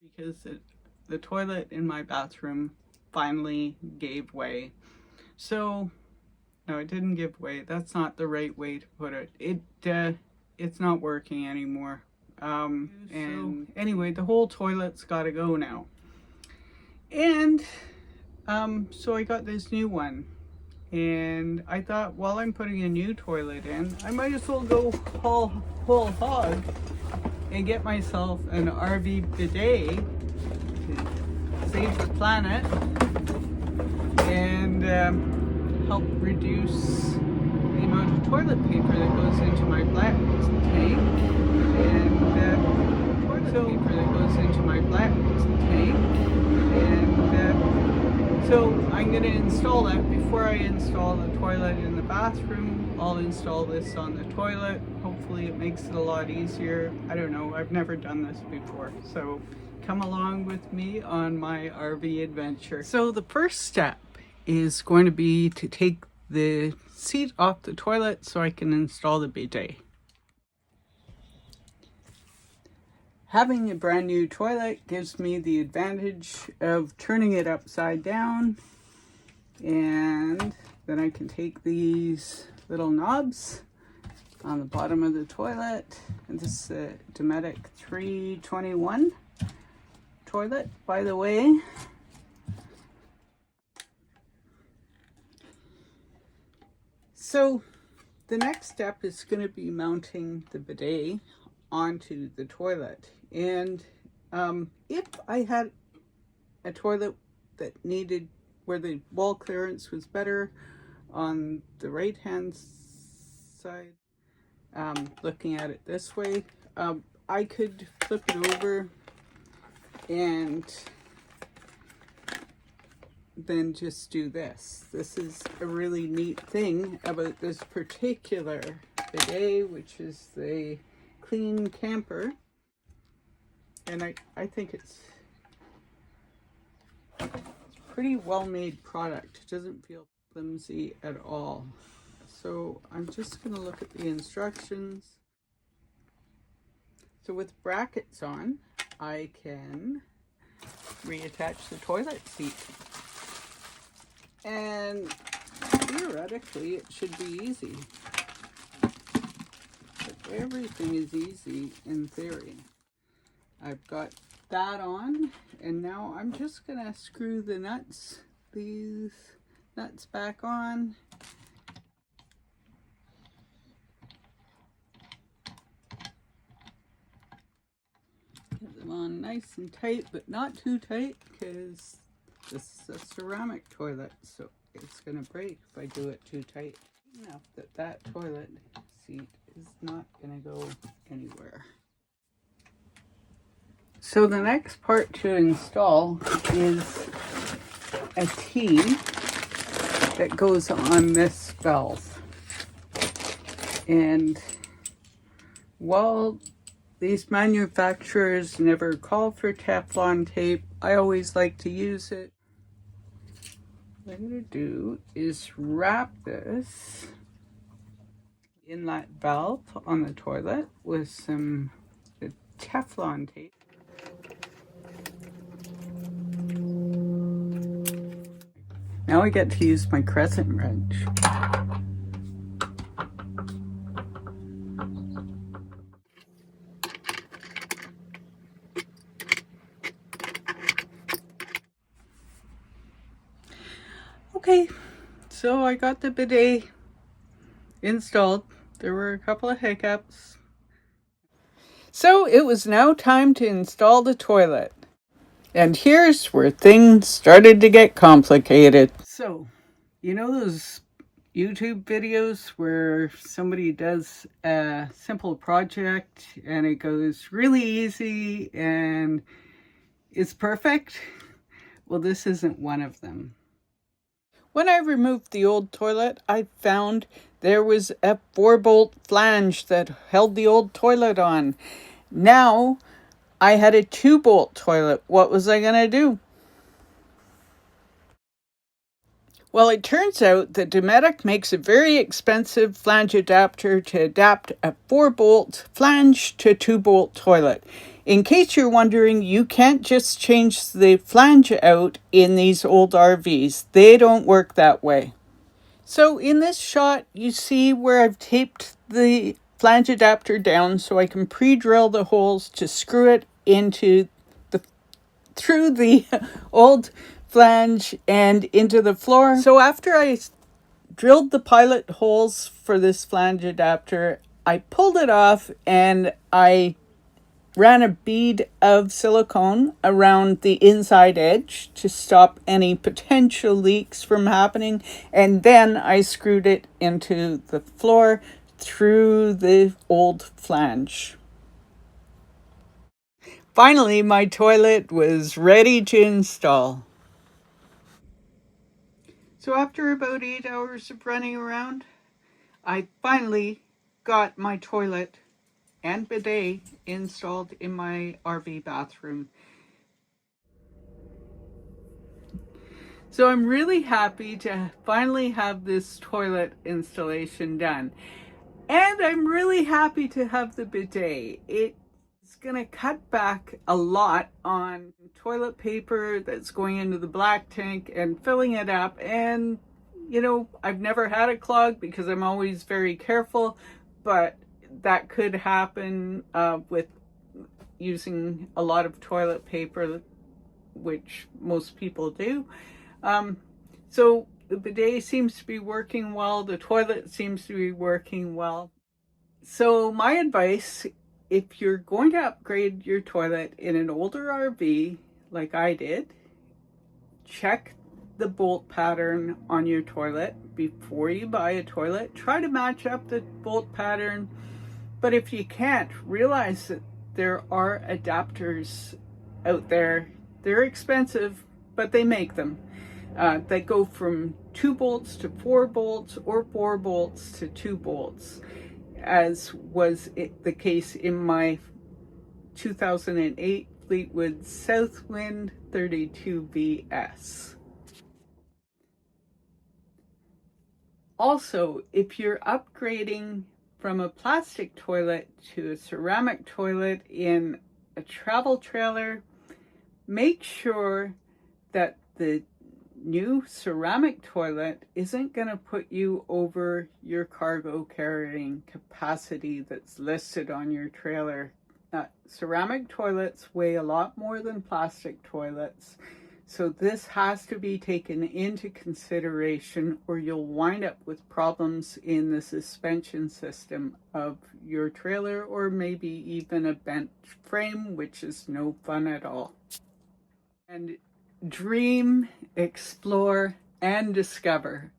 because the toilet in my bathroom finally gave way. So, no, it didn't give way. That's not the right way to put it. It's not working anymore. And anyway, the whole toilet's got to go now. And so I got this new one. And I thought, while I'm putting a new toilet in, I might as well go whole hog and get myself an RV bidet to save the planet and help reduce the amount of toilet paper that goes into my black tank and so I'm going to install that. Before I install the toilet in the bathroom, I'll install this on the toilet. Hopefully it makes it a lot easier. I don't know, I've never done this before, so come along with me on my RV adventure. So the first step is going to be to take the seat off the toilet so I can install the bidet. Having a brand new toilet gives me the advantage of turning it upside down, and then I can take these little knobs on the bottom of the toilet, and this is a Dometic 321 toilet, by the way. So the next step is going to be mounting the bidet onto the toilet. And if I had a toilet that needed where the wall clearance was better on the right hand side, looking at it this way, I could flip it over and then just do this. This is a really neat thing about this particular bidet, which is the Clean Camper, and I think it's a pretty well made product. It doesn't feel flimsy at all. So I'm just going to look at the instructions. So with brackets on, I can reattach the toilet seat, and theoretically it should be easy. Everything is easy in theory. I've got that on, and now I'm just gonna screw these nuts back on. Get them on nice and tight, but not too tight, because this is a ceramic toilet, so it's gonna break if I do it too tight. Enough that that toilet seat is not going to go anywhere. So the next part to install is a T that goes on this valve. And while these manufacturers never call for Teflon tape, I always like to use it. What I'm going to do is wrap this inlet valve on the toilet with some Teflon tape. Now I get to use my crescent wrench. Okay, so I got the bidet installed. There were a couple of hiccups. So it was now time to install the toilet. And here's where things started to get complicated. So, you know those YouTube videos where somebody does a simple project and it goes really easy and it's perfect? Well, this isn't one of them. When I removed the old toilet, I found there was a 4-bolt flange that held the old toilet on. Now, I had a 2-bolt toilet. What was I going to do? Well, it turns out that Dometic makes a very expensive flange adapter to adapt a 4-bolt flange to a 2-bolt toilet. In case you're wondering, you can't just change the flange out in these old RVs. They don't work that way. So in this shot, you see where I've taped the flange adapter down so I can pre-drill the holes to screw it into through the old flange and into the floor. So after I drilled the pilot holes for this flange adapter, I pulled it off and I ran a bead of silicone around the inside edge to stop any potential leaks from happening, and then I screwed it into the floor through the old flange. Finally, my toilet was ready to install. So after about 8 hours of running around, I finally got my toilet and bidet installed in my RV bathroom. So I'm really happy to finally have this toilet installation done. And I'm really happy to have the bidet. It's gonna cut back a lot on toilet paper that's going into the black tank and filling it up. And, you know, I've never had a clog because I'm always very careful, but that could happen with using a lot of toilet paper, which most people do. So the bidet seems to be working well. The toilet seems to be working well. So my advice, if you're going to upgrade your toilet in an older RV, like I did, check the bolt pattern on your toilet before you buy a toilet. Try to match up the bolt pattern. But if you can't, realize that there are adapters out there. They're expensive, but they make them. That go from 2 bolts to 4 bolts or 4 bolts to 2 bolts, as was the case in my 2008 Fleetwood Southwind 32VS. Also, if you're upgrading from a plastic toilet to a ceramic toilet in a travel trailer, make sure that the new ceramic toilet isn't going to put you over your cargo carrying capacity that's listed on your trailer. Ceramic toilets weigh a lot more than plastic toilets, so this has to be taken into consideration or you'll wind up with problems in the suspension system of your trailer, or maybe even a bent frame, which is no fun at all. And dream, explore, and discover.